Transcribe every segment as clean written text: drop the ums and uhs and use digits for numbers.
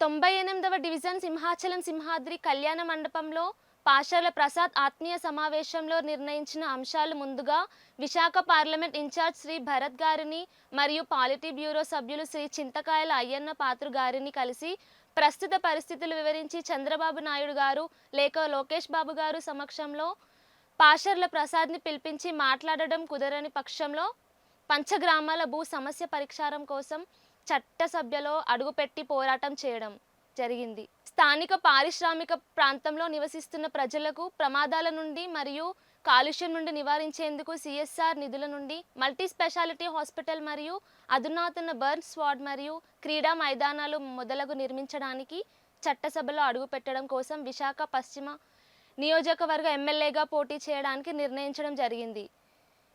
98వ division Simhachalam Simhadri కళ్యాణ మండపంలో పాషర్ల ప్రసాద్ ఆత్మీయ సమావేశంలో నిర్ణయించిన అంశాలు ముందుగా విశాఖ పార్లమెంట్ ఇన్ఛార్జ్ శ్రీ భరత్ గారిని మరియు పాలిటీ బ్యూరో సభ్యులు శ్రీ చింతకాయల అయ్యన్న పాత్రు గారిని కలిసి ప్రస్తుత పరిస్థితులు వివరించి చంద్రబాబు నాయుడు గారు లేక లోకేష్ బాబు గారు సమక్షంలో పాషర్ల ప్రసాద్ని పిలిపించి మాట్లాడడం కుదరని పక్షంలో పంచగ్రామాల భూ సమస్య పరిష్కారం కోసం చట్టసభలో అడుగుపెట్టి పోరాటం చేయడం జరిగింది. స్థానిక పారిశ్రామిక ప్రాంతంలో నివసిస్తున్న ప్రజలకు ప్రమాదాల నుండి మరియు కాలుష్యం నుండి నివారించేందుకు CSR నిధుల నుండి మల్టీ స్పెషాలిటీ హాస్పిటల్ మరియు అధునాతన బర్న్స్ వార్డ్ మరియు క్రీడా మైదానాలు మొదలగు నిర్మించడానికి చట్టసభలో అడుగుపెట్టడం కోసం విశాఖ పశ్చిమ నియోజకవర్గ ఎమ్మెల్యేగా పోటీ చేయడానికి నిర్ణయించడం జరిగింది.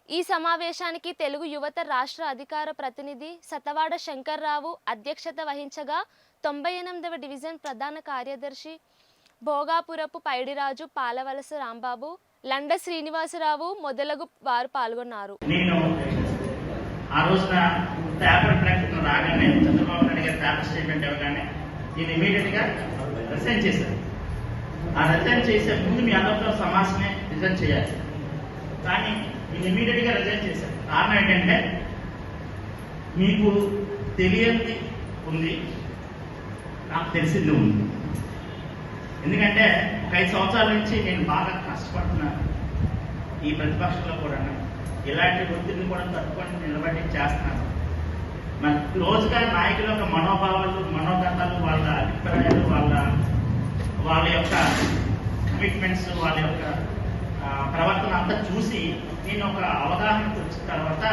ఈ సమావేశానికి తెలుగు యువత రాష్ట్ర అధికార ప్రతినిధి సతవాడ శంకర్రావు అధ్యక్షత వహించగా 98వ డివిజన్ ప్రధాన కార్యదర్శి భోగాపురపు పైడిరాజు, పాలవలస రాంబాబు, లండ శ్రీనివాసరావు మొదలగు వారు పాల్గొన్నారు. నేను ఆ రోజున పేపర్ ప్రకటన రాగానే చంద్రబాబు నాయుడు గారి పేపర్ స్టేట్మెంట్ ఇవ్వగానే నేను ఇమీడియట్ గా రిజైన్ చేశాను. ఆ రిజైన్ చేసే ముందు మీ అందరితో సమాసమే రిజైన్ చేయాలి, కానీ నేను ఇమీడియట్ గా రిజైన్ చేశాను. కారణం ఏంటంటే మీకు తెలియంది ఉంది, నాకు తెలిసింది ఉంది. ఎందుకంటే ఒక 5 సంవత్సరాల నుంచి నేను బాగా కష్టపడుతున్నాను. ఈ ప్రతిపక్షంలో కూడా ఇలాంటి ఒత్తిడిని కూడా తట్టుకొని నిలబడి చేస్తున్నాను. మన రోజుగా నాయకుల యొక్క మనోభావాలు, మనోగతాలు, వాళ్ళ అభిప్రాయాలు, వాళ్ళ యొక్క కమిట్మెంట్స్, వాళ్ళ యొక్క ప్రవర్తన అంతా చూసి నేను ఒక అవగాహనకు వచ్చిన తర్వాత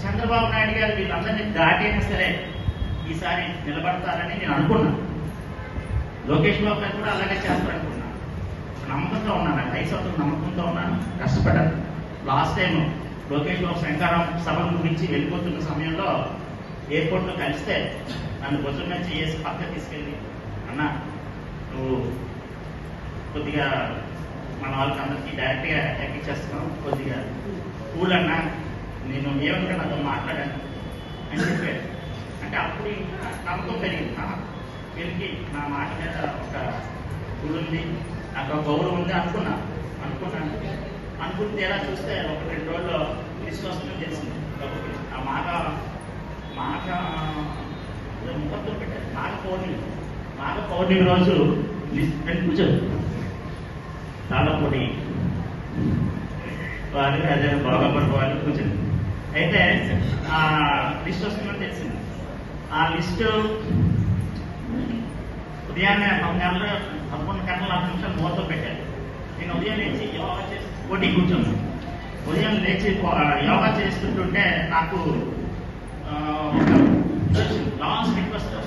చంద్రబాబు నాయుడు గారు వీళ్ళందరినీ దాటైనా సరే ఈసారి నిలబడతారని నేను అనుకున్నాను. లోకేష్ బాబు గారు కూడా అలాగే చేస్తారనుకున్నాను. నమ్మకంతో ఉన్నాను, 5 సంవత్సరాలు నమ్మకంతో ఉన్నాను, కష్టపడ్డాను. లాస్ట్ టైం లోకేష్ బాబు శంకరం సభ గురించి వెళ్ళిపోతున్న సమయంలో ఎయిర్పోర్ట్లో కలిస్తే నన్ను భుజం మీద చేసి పక్కన తీసుకెళ్ళి, అన్న నువ్వు కొద్దిగా మన వాళ్ళకి అందరికీ డైరెక్ట్గా ఎక్కిచ్చేస్తున్నావు, కొద్దిగా కూల్ అన్నా, నేను ఏమన్నా నాతో మాట్లాడాను అని చెప్పాడు. అంటే అప్పుడు నమ్మకం పెరిగింది. వీరికి నా మాట మీద ఒక కూల్ ఉంది, నాకు ఒక గౌరవం ఉంది అనుకున్నాను. అనుకుంటే ఎలా చూస్తే 1-2 రోజుల్లో లిస్ట్ వస్తుందని తెలిసింది. ఆ మాట ముఖంతో పెట్టారు. మాఘ పౌర్ణమి రోజు లిస్ట్ కూర్చోదు తాళపొడి వారి అదే బాగా కూర్చుంది. అయితే ఆ లిస్ట్ వస్తుందని తెలిసింది. ఆ లిస్టు ఉదయాన్నే 11 గంటల 4 నిమిషాలు మూలతో పెట్టారు. నేను ఉదయం లేచి యోగా చేసి పోటీ కూర్చున్నాను. ఉదయం లేచి యోగా చేస్తుంటుంటే నాకు లాస్ట్ రిక్వెస్ట్